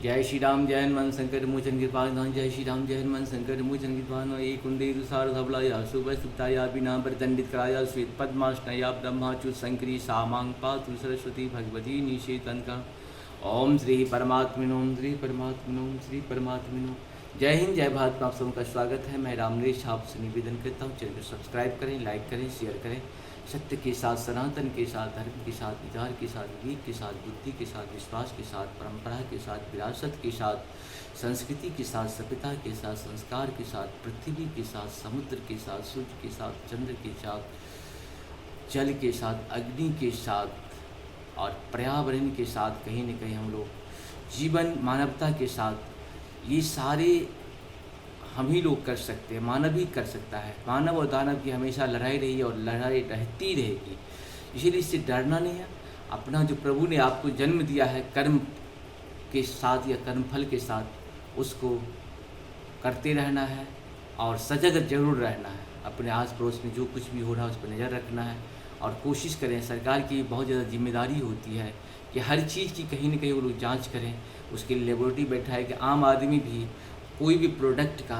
जय श्री राम जय हनुमान शंकर मोचन कृपाधान। जय श्री राम जय हनुमान शंकर मोचन कृपाधान। एक कुंडे रुसार धवलाया शुभ सुताया बिना प्रदंडित कराया श्वेत पद्माष्टया ब्रह्माच्युत शंकरी सामांग पातु सरस्वती भगवती निषेतन का। ओम श्री परमात्मनो ओम श्री परमात्मनो ओम श्री परमात्मनो। जय हिंद जय भारत। आप सबका स्वागत है। मैं रामनेश आपसे निवेदन करता हूँ, चैनल को सब्सक्राइब करें, लाइक करें, शेयर करें। सत्य के साथ, सनातन के साथ, धर्म के साथ, विचार के साथ, विवेक के साथ, बुद्धि के साथ, विश्वास के साथ, परंपरा के साथ, विरासत के साथ, संस्कृति के साथ, सभ्यता के साथ, संस्कार के साथ, पृथ्वी के साथ, समुद्र के साथ, सूर्य के साथ, चंद्र के साथ, जल के साथ, अग्नि के साथ और पर्यावरण के साथ, कहीं न कहीं हम लोग जीवन मानवता के साथ, ये सारे हम ही लोग कर सकते हैं, मानव ही कर सकता है। मानव और दानव की हमेशा लड़ाई रही है और लड़ाई रहती रहेगी, इसीलिए इससे डरना नहीं है। अपना जो प्रभु ने आपको जन्म दिया है कर्म के साथ या कर्मफल के साथ, उसको करते रहना है और सजग जरूर रहना है। अपने आस पड़ोस में जो कुछ भी हो रहा है उस पर नज़र रखना है और कोशिश करें। सरकार की बहुत ज़्यादा जिम्मेदारी होती है कि हर चीज़ की कहीं न कहीं वो लोग जाँच करें। उसके लिए लेबोरेटरी बैठा है कि आम आदमी भी कोई भी प्रोडक्ट का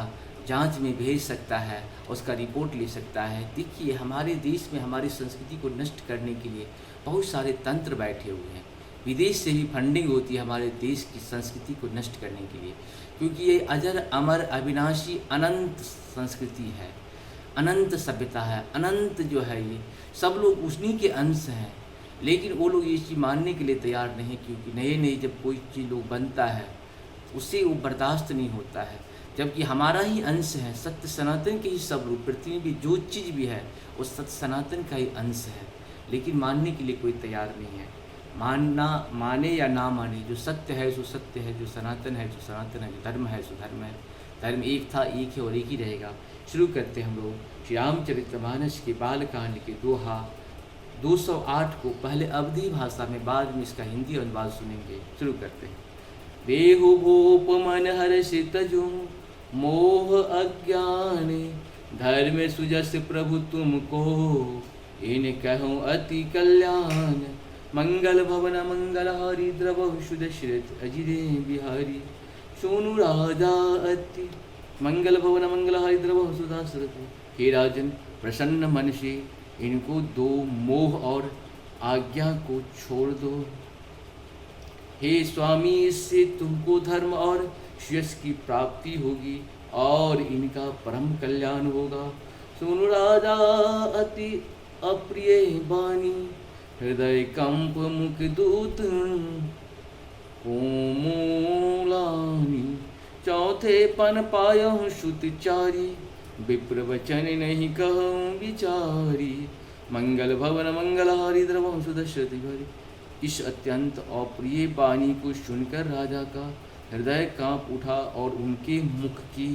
जांच में भेज सकता है, उसका रिपोर्ट ले सकता है। देखिए, हमारे देश में हमारी संस्कृति को नष्ट करने के लिए बहुत सारे तंत्र बैठे हुए हैं। विदेश से भी फंडिंग होती है हमारे देश की संस्कृति को नष्ट करने के लिए, क्योंकि ये अजर अमर अविनाशी अनंत संस्कृति है, अनंत सभ्यता है, अनंत जो है ये सब लोग उन्हीं के अंश हैं। लेकिन वो लोग ये चीज़ मानने के लिए तैयार नहीं, क्योंकि नए नए जब कोई चीज़ लोग बनता है उससे वो बर्दाश्त नहीं होता है, जबकि हमारा ही अंश है। सत्य सनातन के ही सब रूप, पृथ्वी भी जो चीज़ भी है वो सत्य सनातन का ही अंश है, लेकिन मानने के लिए कोई तैयार नहीं है। माने या ना माने, जो सत्य है सो सत्य है, जो सनातन है सो सनातन है, जो धर्म है सो धर्म है। धर्म एक था, एक है और एक ही रहेगा। शुरू करते हैं हम लोग श्री रामचरितमानस के बालकांड के दोहा 208 को पहले अवधी भाषा में, बाद में इसका हिंदी अनुवाद सुनेंगे। शुरू करते हैं। देहु भूप मन हर्षित जो मोह अज्ञान, धर्म सुजस प्रभु तुमको इन कहूँ अति कल्याण। मंगल भवन मंगल हारी द्रवहु सुदशरथ अजिरे बिहारी। सोनु राजा अति मंगल भवन मंगल हारी द्रवहु सुदशरथ। हे राजन, प्रसन्न मन से इनको दो मोह और आज्ञा को छोड़ दो। हे स्वामी, इससे तुमको धर्म और यश की प्राप्ति होगी और इनका परम कल्याण होगा। सुनो राजा अति अप्रिय बानी, हृदय कंप मुख दूत कोमूलानी। चौथे पन पायहु सुतचारी, विप्र वचन नहीं कहूँ विचारी। मंगल भवन मंगल हारी द्रवहु सुदशरथ भरी। इस अत्यंत अप्रिय वाणी को सुनकर राजा का हृदय कांप उठा और उनके मुख की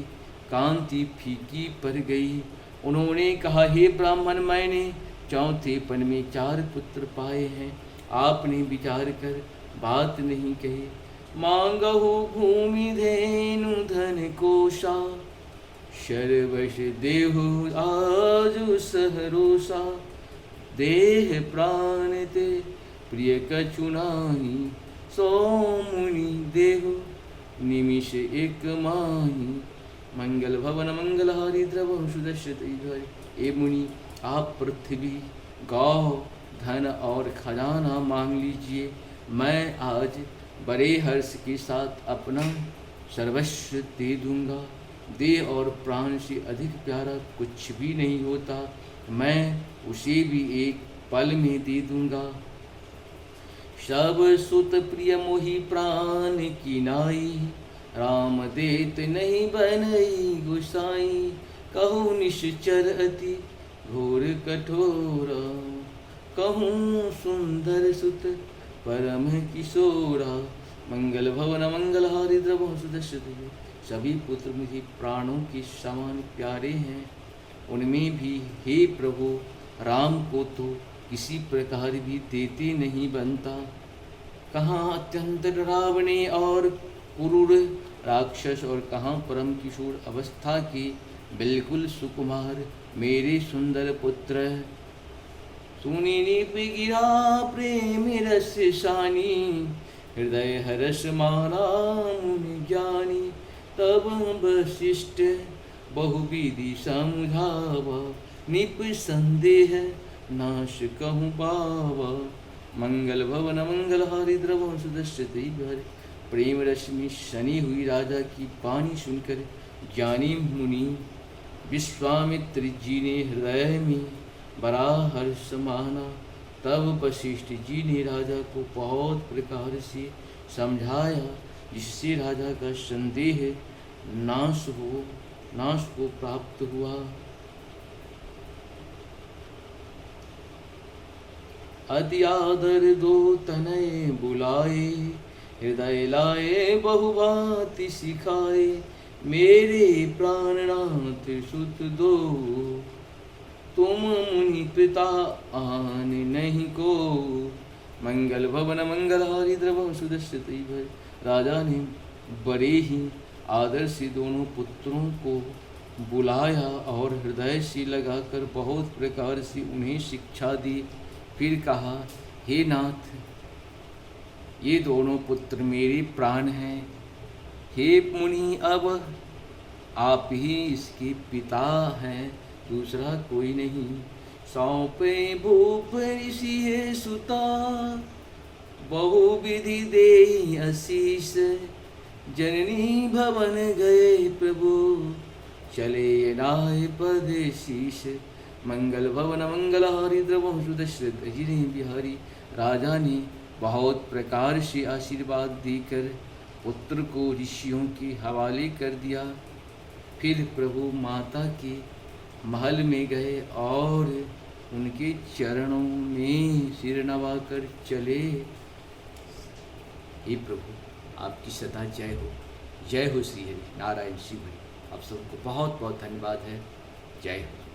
कांति फीकी पड़ गई। उन्होंने कहा, हे ब्राह्मण, मैंने चौथे पन में 4 पुत्र पाए हैं, आपने विचार कर बात नहीं कही। मांगहु भूमि धेनु धन कोशा, सर्वश देहु आजु सहरोसा। देह प्राण ते प्रिय कचुनाही, सो मुनि देहु निमिष एक माही। मंगल भवन मंगल हारी द्रवहु सुदशरथ भरी। ए मुनि, आप पृथ्वी, गौ, धन और खजाना मांग लीजिए, मैं आज बड़े हर्ष के साथ अपना सर्वस्व दे दूंगा। देह और प्राण से अधिक प्यारा कुछ भी नहीं होता, मैं उसे भी एक पल में दे दूंगा। सब सुत प्रिय मोहि प्राण की नाई, राम देत नहीं बनई गुसाई। कहूँ निश्चर अति घोर कठोरा, कहूँ सुंदर सुत परम किशोरा। मंगल भवन मंगल हारी द्रवहु सुदशरथ। सभी पुत्र मुझे प्राणों के समान प्यारे हैं, उनमें भी हे प्रभु राम को तो किसी प्रकार भी देते नहीं बनता। कहाँ अत्यंत डरावने और क्रूर राक्षस और कहाँ परम किशोर अवस्था के बिल्कुल सुकुमार मेरे सुंदर पुत्र। सुनी गिरा प्रेम रस शानी, हृदय हर्ष माना मुनि ज्ञानी, तब वशिष्ठ बहुविधि समझावा, निप संदेह नाश कहूँ पावा। मंगल भवन मंगल हारी द्रव सुदस्य भरे, प्रेम रश्मि शनि हुई राजा की वाणी सुनकर ज्ञानी मुनि विश्वामित्र जी ने हृदय में बड़ा हर्ष माना। तब वशिष्ठ जी ने राजा को बहुत प्रकार से समझाया, जिससे राजा का संदेह नाश को प्राप्त हुआ। अति आदर दो तनय बुलाए, हृदय लाए बहुभांति सिखाए। मेरे प्राणनाथ सुत दो, तुम मुनि पिता आन नहीं को। मंगल भवन मंगल हारी द्रव सुदस्य भरे, राजा ने बड़े ही आदर से दोनों पुत्रों को बुलाया और हृदय से लगाकर बहुत प्रकार से उन्हें शिक्षा दी। फिर कहा, हे नाथ, ये दोनों पुत्र मेरे प्राण हैं। हे मुनि, अब आप ही इसके पिता हैं, दूसरा कोई नहीं। सौंपे भूप ऋषि है सुता, बहुविधि दे आशीष। जननी भवन गए प्रभु, चले नाय पद शीश। मंगल भवन मंगल हारी द्रव सुदशरथ अजिरे बिहारी। राजा ने बहुत प्रकार से आशीर्वाद देकर पुत्र को ऋषियों के हवाले कर दिया। फिर प्रभु माता के महल में गए और उनके चरणों में सिर नवाकर चले। हे प्रभु, आपकी सदा जय हो। जय हो श्री हरि नारायण शिव हरि। आप सबको बहुत बहुत धन्यवाद है। जय हो।